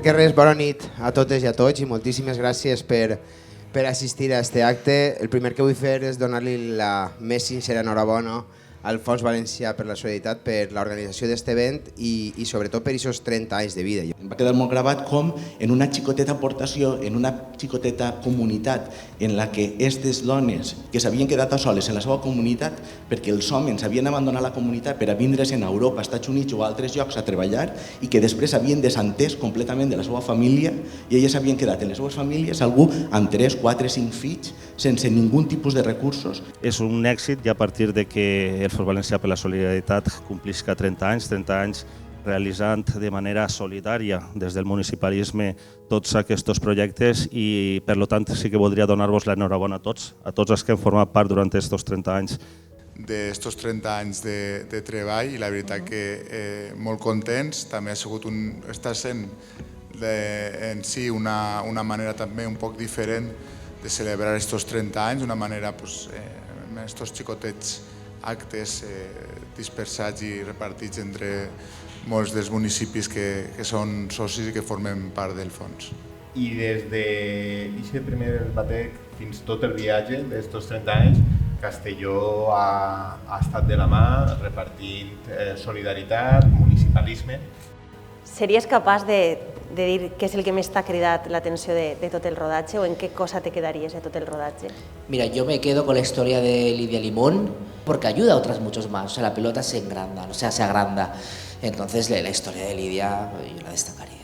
que res, bona nit a totes i a tots i moltíssimes gràcies per assistir a este acte. El primer que vull fer és donar-li la més sincera enhorabona al Fons Valencià per la Solidaritat, per l'organització d'aquest event i sobretot per aquests 30 anys de vida. Em va quedar molt gravat com en una xicoteta aportació, en una xicoteta comunitat en la que aquestes dones que s'havien quedat a soles en la seva comunitat perquè els homes havien abandonat la comunitat per a vindre's a Europa, Estats Units o a altres llocs a treballar i que després havien desentès completament de la seva família i elles havien quedat en les seves famílies, algú amb 3, 4, 5 fills, sense ningú tipus de recursos. És un èxit i a partir de que el Fons Valencià per la Solidaritat complisca 30 anys realitzant de manera solidària des del municipalisme tots aquests projectes i per tant sí que voldria donar-vos l'enhorabona a tots els que hem format part durant aquests 30 anys. D'estos 30 anys de treball i la veritat que molt contents, també ha sigut està sent en si una manera també un poc diferent de celebrar aquests 30 anys, una manera amb aquests xicotets actes dispersats i repartits entre molts dels municipis que són socis i que formen part del fons. I des d'aquest primer batec fins tot el viatge d'aquests 30 anys, Castelló ha estat de la mà repartint solidaritat, municipalisme. Series capaç de dir què és el que més t'ha cridat l'atenció de tot el rodatge o en qué cosa te quedaries de tot el rodatge? Mira, yo me quedo con la historia de Lidia Limón porque ayuda a otras muchos más, o sea, la pelota se engranda, o sea, se agranda. Entonces la historia de Lidia yo la destacaría.